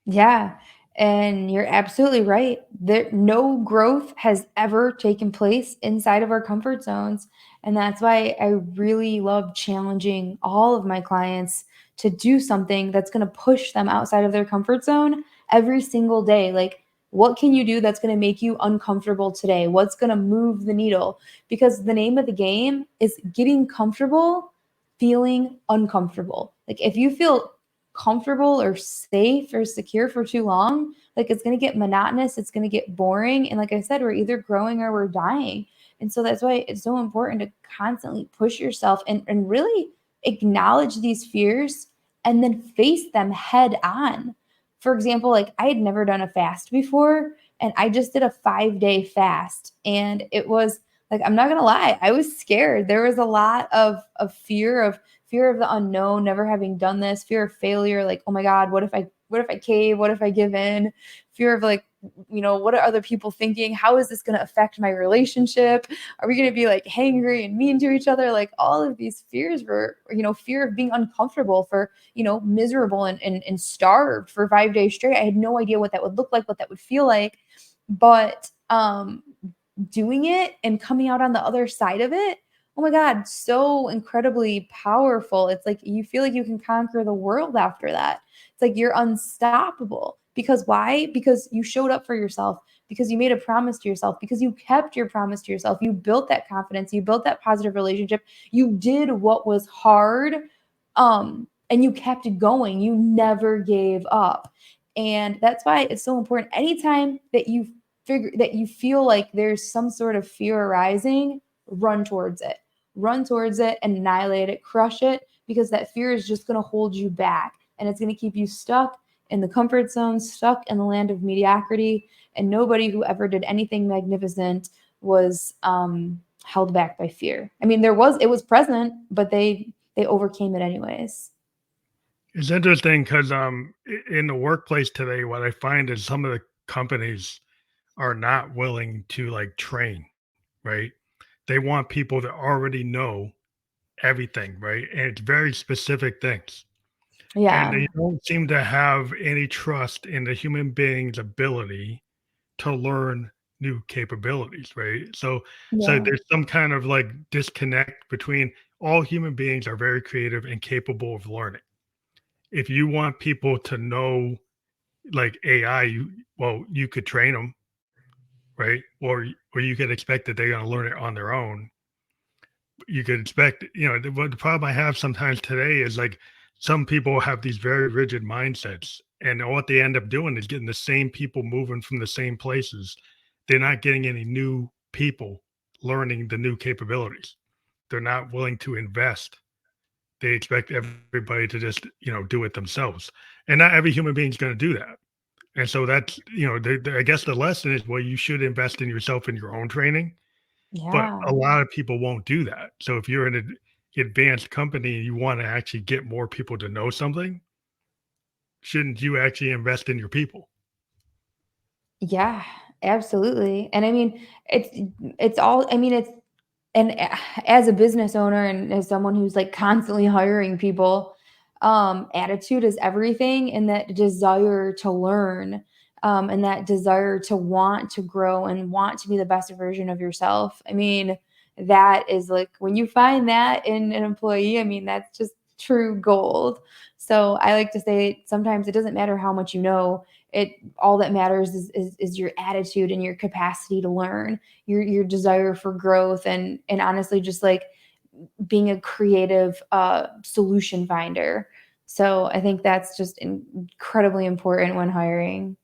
S2: Yeah. And you're absolutely right. There no growth has ever taken place inside of our comfort zones. And that's why I really love challenging all of my clients to do something that's going to push them outside of their comfort zone every single day. Like, what can you do that's going to make you uncomfortable today? What's going to move the needle? Because the name of the game is getting comfortable, feeling uncomfortable. Like, if you feel comfortable or safe or secure for too long, like, it's going to get monotonous, it's going to get boring. And like I said, we're either growing or we're dying. And so that's why it's so important to constantly push yourself and really acknowledge these fears and then face them head on. For example, like, I had never done a fast before, and I just did a 5-day fast. And it was like, I'm not gonna lie, I was scared. There was a lot of fear of the unknown, never having done this, fear of failure, like, oh my God, what if I cave? What if I give in? Fear of like, what are other people thinking? How is this going to affect my relationship? Are we going to be like hangry and mean to each other? Like, all of these fears were, fear of being uncomfortable, for, miserable and starved for 5 days straight. I had no idea what that would look like, what that would feel like. But doing it and coming out on the other side of it, oh my God, so incredibly powerful. It's like you feel like you can conquer the world after that. It's like you're unstoppable. Because why? Because you showed up for yourself, because you made a promise to yourself, because you kept your promise to yourself. You built that confidence, you built that positive relationship. You did what was hard, and you kept going. You never gave up. And that's why it's so important. Anytime that you feel like there's some sort of fear arising, run towards it. Run towards it and annihilate it, crush it, because that fear is just going to hold you back, and it's going to keep you stuck in the comfort zone, stuck in the land of mediocrity. And nobody who ever did anything magnificent was held back by fear. I mean, it was present, but they overcame it anyways.
S1: It's interesting because in the workplace today, what I find is some of the companies are not willing to like train, right? They want people to already know everything, right? And it's very specific things. And
S2: Yeah.
S1: they don't seem to have any trust in the human being's ability to learn new capabilities, right? So
S2: Yeah.
S1: there's some kind of like disconnect between all human beings are very creative and capable of learning. If you want people to know like AI, you could train them, right? Or you could expect that they're going to learn it on their own. You could expect, what the problem I have sometimes today is like some people have these very rigid mindsets, and what they end up doing is getting the same people moving from the same places. They're not getting any new people learning the new capabilities. They're not willing to invest. They expect everybody to just, do it themselves. And not every human being is going to do that. And so that's, I guess the lesson is, well, you should invest in yourself in your own training, but
S2: Yeah.
S1: a lot of people won't do that. So if you're in an advanced company and you want to actually get more people to know something, shouldn't you actually invest in your people?
S2: Yeah, absolutely. And I mean, it's all, I mean, it's, and as a business owner and as someone who's like constantly hiring people, attitude is everything, and that desire to learn, and that desire to want to grow and want to be the best version of yourself. I mean, that is like, when you find that in an employee, I mean, that's just true gold. So I like to say, sometimes it doesn't matter how much you know, it all that matters is your attitude and your capacity to learn, your desire for growth, and honestly, just like being a creative solution finder. So I think that's just incredibly important when hiring.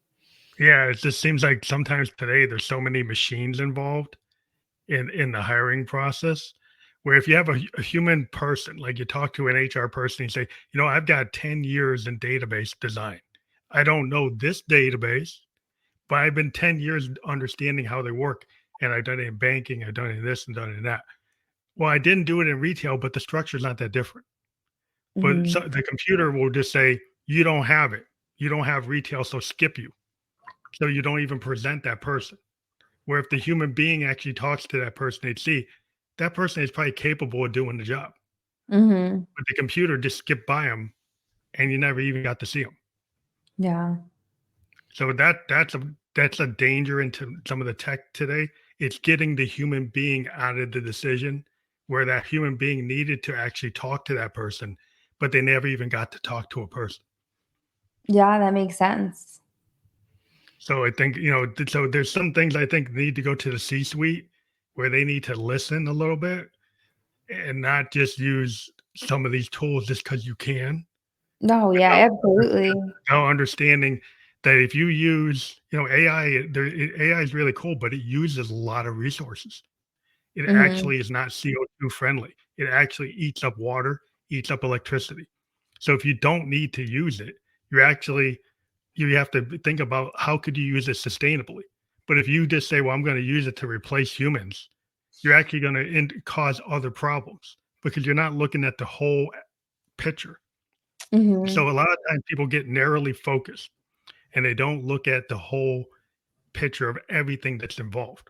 S1: Yeah, it just seems like sometimes today there's so many machines involved in the hiring process, where if you have a human person, like you talk to an HR person and say, I've got 10 years in database design. I don't know this database, but I've been 10 years understanding how they work. And I've done it in banking, I've done it in this and done it in that. Well, I didn't do it in retail, but the structure's not that different. But so
S2: Mhm.
S1: the computer will just say, you don't have it. You don't have retail, so skip you. So you don't even present that person. Where if the human being actually talks to that person, they'd see that person is probably capable of doing the job.
S2: Mhm.
S1: But the computer just skipped by them and you never even got to see them.
S2: Yeah.
S1: So that's a danger into some of the tech today. It's getting the human being out of the decision where that human being needed to actually talk to that person, but they never even got to talk to a person.
S2: Yeah, that makes sense.
S1: So I think, so there's some things I think need to go to the C-suite where they need to listen a little bit and not just use some of these tools just because you can,
S2: No, yeah,
S1: without
S2: absolutely.
S1: without understanding that if you use, AI, AI is really cool, but it uses a lot of resources. It
S2: Mhm.
S1: actually is not CO2 friendly. It actually eats up water, eats up electricity. So if you don't need to use it, you actually you have to think about how could you use it sustainably. But if you just say, "Well, I'm going to use it to replace humans," you're actually going to cause other problems because you're not looking at the whole picture. So
S2: Mhm.
S1: a lot of times people get narrowly focused and they don't look at the whole picture of everything that's involved.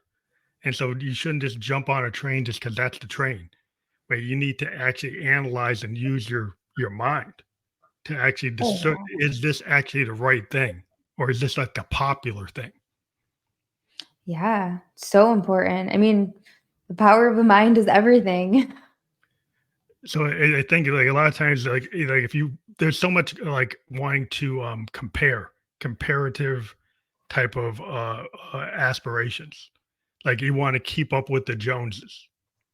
S1: And so you shouldn't just jump on a train just because that's the train. But you need to actually analyze and use your mind to actually
S2: Oh,
S1: discern,
S2: yeah.
S1: is this actually the right thing? Or is this like the popular thing?
S2: Yeah, so important. I mean, the power of the mind is everything.
S1: So I think like a lot of times like if you there's so much like wanting to comparative type of aspirations. Like you want to keep up with the Joneses.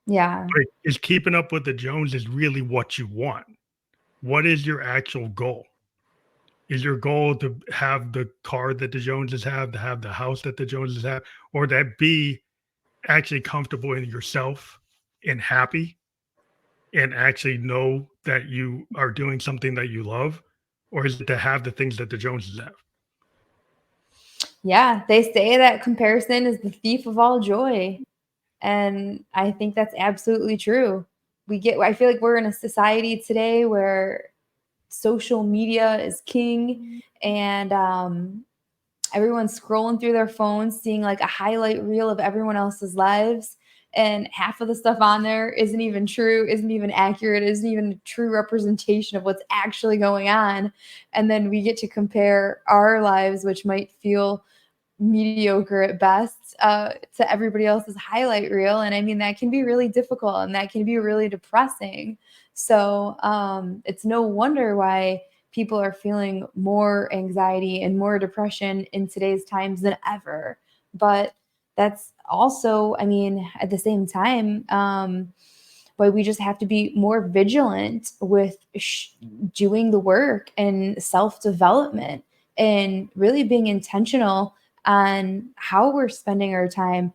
S2: Yeah.
S1: But is keeping up with the Joneses really what you want? What is your actual goal? Is your goal to have the car that the Joneses have, to have the house that the Joneses have, or that be actually comfortable in yourself and happy and actually know that you are doing something that you love? Or is it to have the things that the Joneses have?
S2: Yeah, they say that comparison is the thief of all joy, and I think that's absolutely true. I feel like we're in a society today where social media is king, and everyone's scrolling through their phones, seeing like a highlight reel of everyone else's lives. And half of the stuff on there isn't even true, isn't even accurate, isn't even a true representation of what's actually going on. And then we get to compare our lives, which might feel mediocre at best, to everybody else's highlight reel. And I mean, that can be really difficult and that can be really depressing. So it's no wonder why people are feeling more anxiety and more depression in today's times than ever. But that's also, I mean, at the same time, why we just have to be more vigilant with doing the work and self development and really being intentional on how we're spending our time,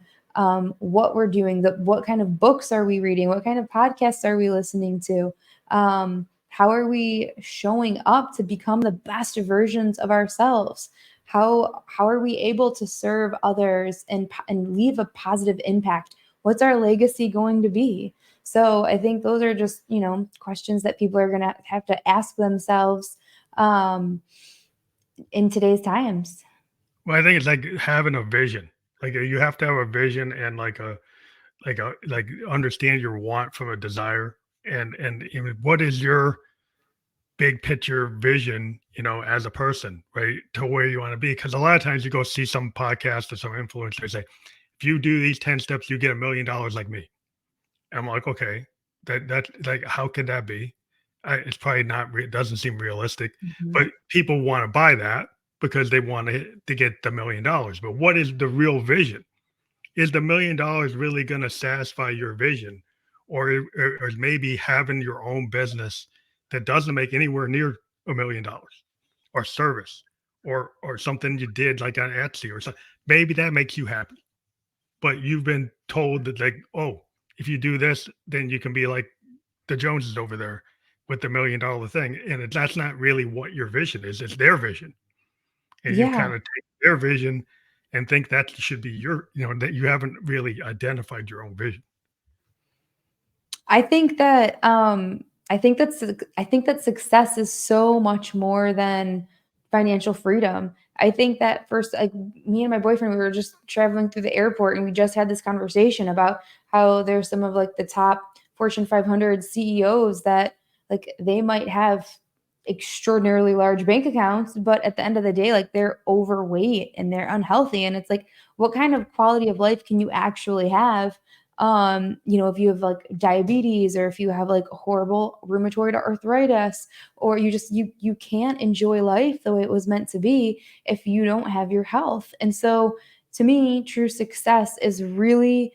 S2: what we're doing, what kind of books are we reading, what kind of podcasts are we listening to, how are we showing up to become the best versions of ourselves? How are we able to serve others and leave a positive impact? What's our legacy going to be? So I think those are just, questions that people are going to have to ask themselves um, in today's times.
S1: Well, I think it's like having a vision. Like you have to have a vision and like understand your want from a desire and what is your big picture vision, as a person, right? To where you want to be. Because a lot of times you go see some podcast or some influencer say, if you do these 10 steps, you get $1 million like me. And I'm like, okay, that like how could that be? It's probably not. It doesn't seem realistic,
S2: Mhm.
S1: but people want to buy that because they want to get the $1 million. But what is the real vision? Is the $1 million really going to satisfy your vision, or is maybe having your own business that doesn't make anywhere near $1 million, or service, or something you did like on Etsy or something? Maybe that makes you happy, but you've been told that like, oh, if you do this, then you can be like the Joneses over there with the $1 million thing, and that's not really what your vision is. It's their vision, and you
S2: Yeah,
S1: kind of take their vision and think that should be your, that you haven't really identified your own vision.
S2: I think that I think that success is so much more than financial freedom. I think that first, like me and my boyfriend, we were just traveling through the airport, and we just had this conversation about how there's some of like the top Fortune 500 CEOs that like they might have extraordinarily large bank accounts, but at the end of the day, like they're overweight and they're unhealthy, and it's like, what kind of quality of life can you actually have? If you have like diabetes, or if you have like horrible rheumatoid arthritis, or you can't enjoy life the way it was meant to be if you don't have your health. And so to me, true success is really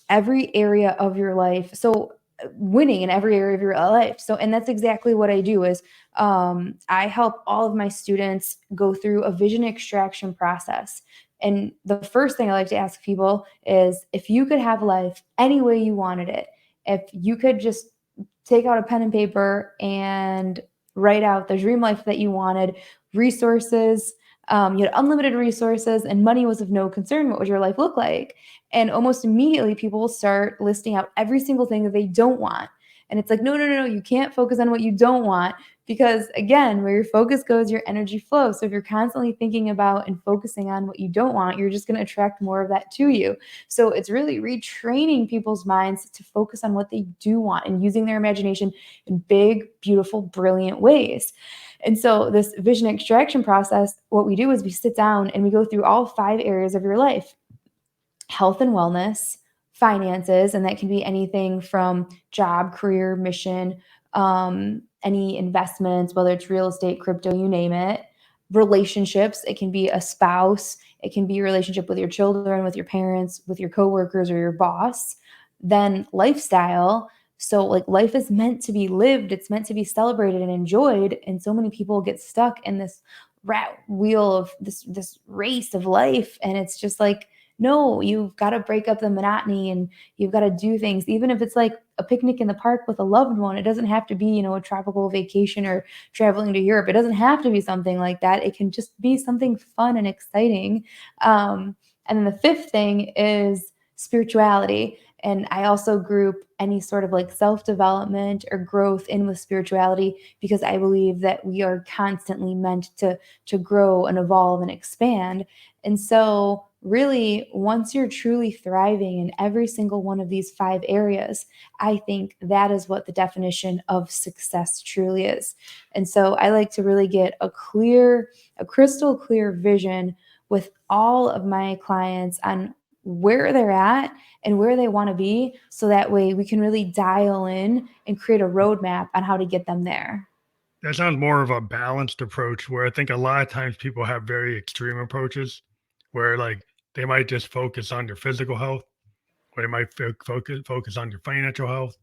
S2: every area of your life. So winning in every area of your life. So, and that's exactly what I do is I help all of my students go through a vision extraction process. And the first thing I like to ask people is, if you could have life any way you wanted it, if you could just take out a pen and paper and write out the dream life that you wanted, resources, you had unlimited resources and money was of no concern, what would your life look like? And almost immediately people will start listing out every single thing that they don't want. And it's like, no, no, no, no, you can't focus on what you don't want, because again, where your focus goes, your energy flows. So if you're constantly thinking about and focusing on what you don't want, you're just going to attract more of that to you. So it's really retraining people's minds to focus on what they do want and using their imagination in big, beautiful, brilliant ways. And so this vision extraction process, what we do is we sit down and we go through all 5 areas of your life: health and wellness, finances, and that can be anything from job, career, mission, any investments, whether it's real estate, crypto, you name it. Relationships, it can be a spouse, it can be a relationship with your children, with your parents, with your coworkers, or your boss. Then lifestyle. So like life is meant to be lived, it's meant to be celebrated and enjoyed. And so many people get stuck in this rat wheel of this race of life. And it's just like, no, you've got to break up the monotony and you've got to do things, even if it's like a picnic in the park with a loved one. It doesn't have to be, a tropical vacation or traveling to Europe. It doesn't have to be something like that. It can just be something fun and exciting. And then the 5th thing is spirituality. And I also group any sort of like self-development or growth in with spirituality, because I believe that we are constantly meant to grow and evolve and expand. And so really, once you're truly thriving in every single one of these 5 areas, I think that is what the definition of success truly is. And so I like to really get a crystal clear vision with all of my clients on where they're at and where they want to be. So that way we can really dial in and create a roadmap on how to get them there.
S1: That sounds more of a balanced approach, where I think a lot of times people have very extreme approaches where like they might just focus on their physical health, or they might focus on your financial health.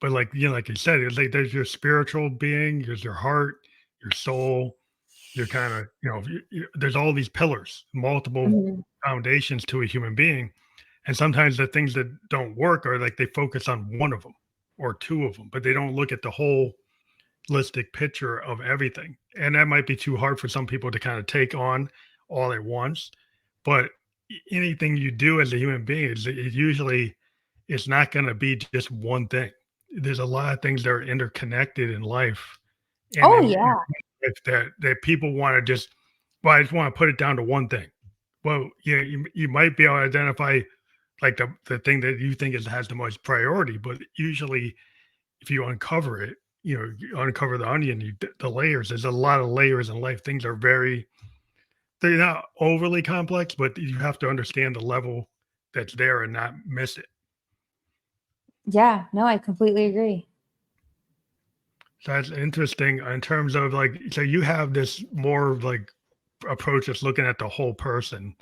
S1: But like like you said, it's like there's your spiritual being, there's your heart, your soul, your kind of there's all these pillars, multiple
S2: Mhm.
S1: foundations to a human being. And sometimes the things that don't work are like they focus on one of them or two of them, but they don't look at the whole holistic picture of everything. And that might be too hard for some people to kind of take on all at once. But anything you do as a human being is it usually it's not going to be just one thing. There's a lot of things that are interconnected in life, and
S2: Oh,
S1: then
S2: yeah.
S1: if that people want to just, well, I just want to put it down to one thing. Well, yeah, you might be able to identify like the thing that you think has the most priority, but usually if you uncover it, you uncover the onion, the layers. There's a lot of layers in life. Things are they're not overly complex, but you have to understand the level that's there and not miss it.
S2: Yeah. No, I completely agree.
S1: So that's interesting in terms of like, so you have this more of like approach that's looking at the whole person,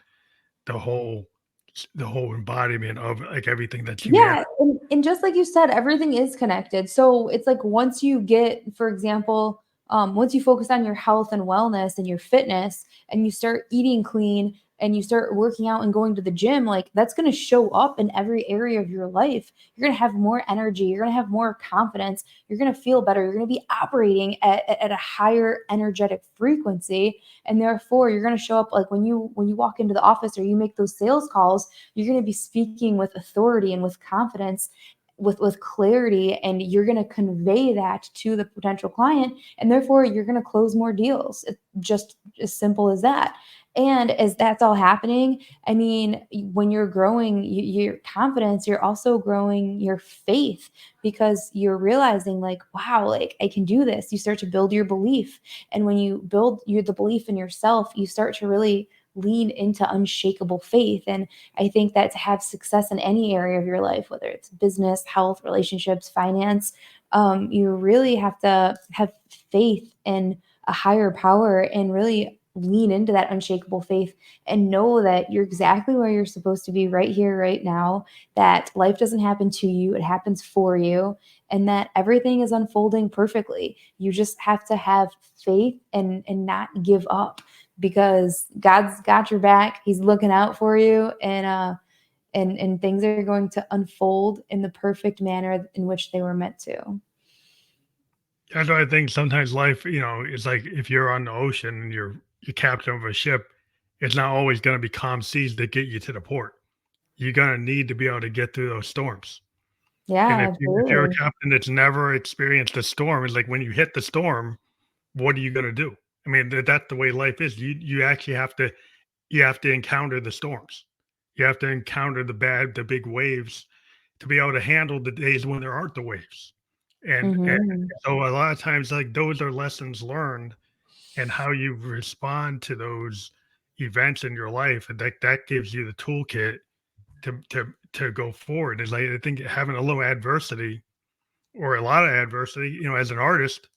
S1: the whole, the whole embodiment of like everything that's humanity.
S2: Yeah, and just like you said, everything is connected. So it's like once you get, for example, once you focus on your health and wellness and your fitness, and you start eating clean and you start working out and going to the gym, like that's going to show up in every area of your life. You're going to have more energy. You're going to have more confidence. You're going to feel better. You're going to be operating at a higher energetic frequency, and therefore you're going to show up like when you walk into the office or you make those sales calls, you're going to be speaking with authority and with confidence, with clarity, and you're going to convey that to the potential client, and therefore you're going to close more deals. It's just as simple as that. And as that's all happening, I mean, when you're growing your confidence, you're also growing your faith, because you're realizing like, wow, like I can do this. You start to build your belief, and when you build the belief in yourself, you start to really lean into unshakable faith. And I think that to have success in any area of your life, whether it's business, health, relationships, finance, you really have to have faith in a higher power and really lean into that unshakable faith and know that you're exactly where you're supposed to be right here, right now, that life doesn't happen to you, it happens for you, and that everything is unfolding perfectly. You just have to have faith and not give up, because God's got your back. He's looking out for you, and things are going to unfold in the perfect manner in which they were meant to.
S1: That's why I think sometimes life, is like if you're on the ocean and you're captain of a ship, it's not always going to be calm seas that get you to the port. You're going to need to be able to get through those storms. And
S2: Yeah,
S1: if you're a
S2: absolutely.
S1: captain that's never experienced a storm, it's like when you hit the storm, what are you going to do? I mean, that's the way life is. You actually have to encounter the storms. You have to encounter the big waves to be able to handle the days when there aren't the waves. And
S2: Hmm.
S1: so a lot of times, like those are lessons learned, and how you respond to those events in your life, and that gives you the toolkit to go forward. Is like I think having a little adversity or a lot of adversity, as an artist,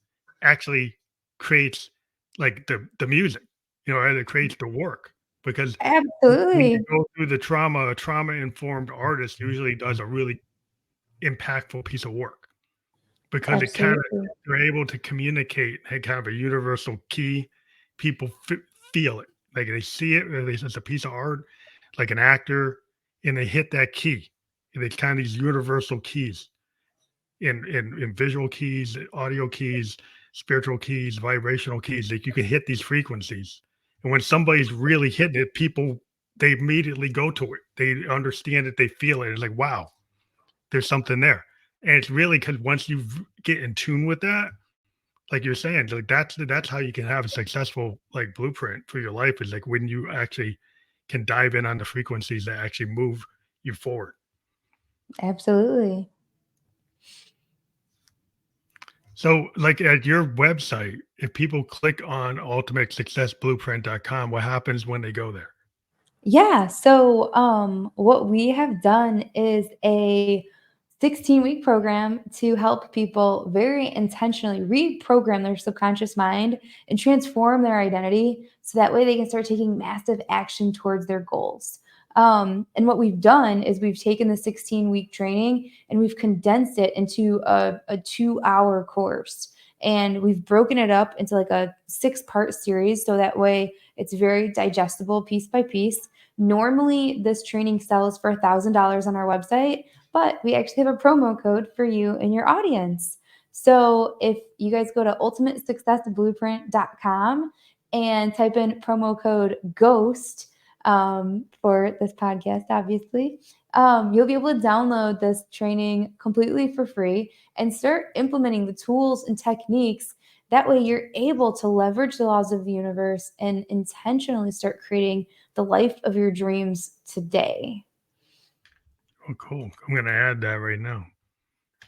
S1: actually creates like the music, and it creates the work because when you
S2: Absolutely.
S1: go through the trauma, a trauma informed artist usually does a really impactful piece of work because it kind of
S2: Absolutely.
S1: they're able to communicate had kind of a universal key. People feel it, like they see it, or it's a piece of art, like an actor, and they hit that key. And it's kind of these universal keys in visual keys, audio keys, spiritual keys, vibrational keys. That you can hit these frequencies, and when somebody's really hitting it, people they immediately go to it. They understand it. They feel it. It's like wow, there's something there. And it's really because once you get in tune with that, like you're saying, like that's how you can have a successful like blueprint for your life is like when you actually can dive in on the frequencies that actually move you forward.
S2: Absolutely.
S1: So like at your website, if people click on ultimatesuccessblueprint.com, what happens when they go there?
S2: Yeah. So, what we have done is a 16-week program to help people very intentionally reprogram their subconscious mind and transform their identity so that way they can start taking massive action towards their goals. And what we've done is we've taken the 16-week training and we've condensed it into a 2-hour course. And we've broken it up into like a 6-part series so that way it's very digestible piece by piece. Normally, this training sells for $1,000 on our website, but we actually have a promo code for you and your audience. So if you guys go to ultimatesuccessblueprint.com and type in promo code GHOST for this podcast, obviously, you'll be able to download this training completely for free and start implementing the tools and techniques. That way, you're able to leverage the laws of the universe and intentionally start creating the life of your dreams today.
S1: Oh, cool. I'm gonna add that right now.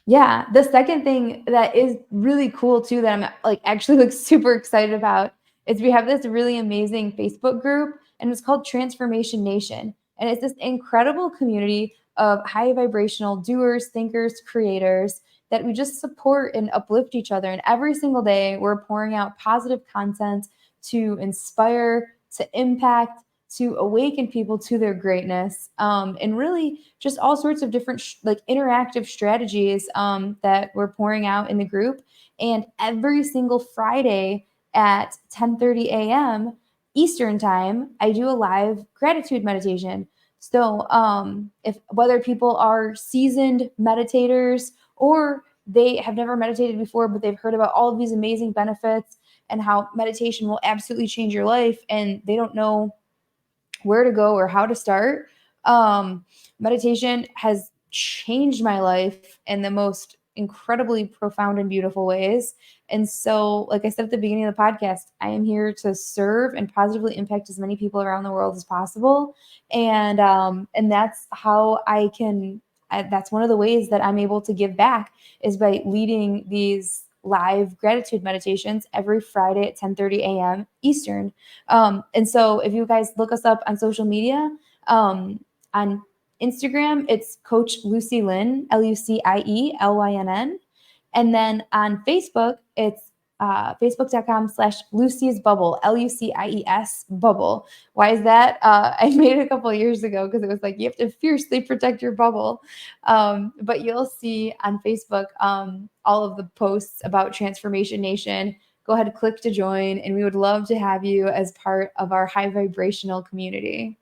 S2: Yeah, the second thing that is really cool too that I'm like actually like super excited about is we have this really amazing Facebook group and it's called Transformation Nation. And it's this incredible community of high vibrational doers, thinkers, creators that we just support and uplift each other. And every single day we're pouring out positive content to inspire, to impact, to awaken people to their greatness, and really just all sorts of different like interactive strategies that we're pouring out in the group. And every single Friday at 10:30 a.m. Eastern time, I do a live gratitude meditation. So if whether people are seasoned meditators or they have never meditated before, but they've heard about all of these amazing benefits and how meditation will absolutely change your life, and they don't know where to go or how to start. Meditation has changed my life in the most incredibly profound and beautiful ways. And so, like I said at the beginning of the podcast, I am here to serve and positively impact as many people around the world as possible. And that's how I can. That's one of the ways that I'm able to give back is by leading these live gratitude meditations every Friday at 10:30 a.m. Eastern. And so if you guys look us up on social media, on Instagram, it's Coach Lucie Lynn, LucieLYNN. And then on Facebook, it's facebook.com/Lucie's Bubble, LUCIES Bubble. Why is that? I made it a couple of years ago because it was like, you have to fiercely protect your bubble. But you'll see on Facebook all of the posts about Transformation Nation. Go ahead, click to join, and we would love to have you as part of our high vibrational community.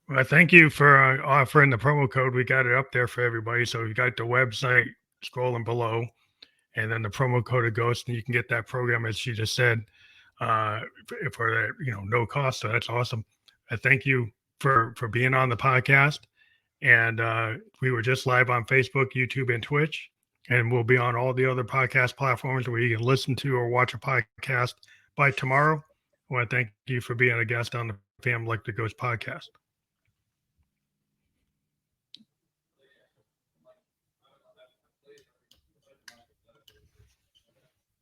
S1: Well, thank you for offering the promo code. We got it up there for everybody. So you got the website scrolling below, and then the promo code of Ghost, and you can get that program, as she just said, for that, no cost. So that's awesome. I thank you for being on the podcast. And we were just live on Facebook, YouTube, and Twitch, and we'll be on all the other podcast platforms where you can listen to or watch a podcast by tomorrow. I want to thank you for being a guest on the Family Like the Ghost podcast.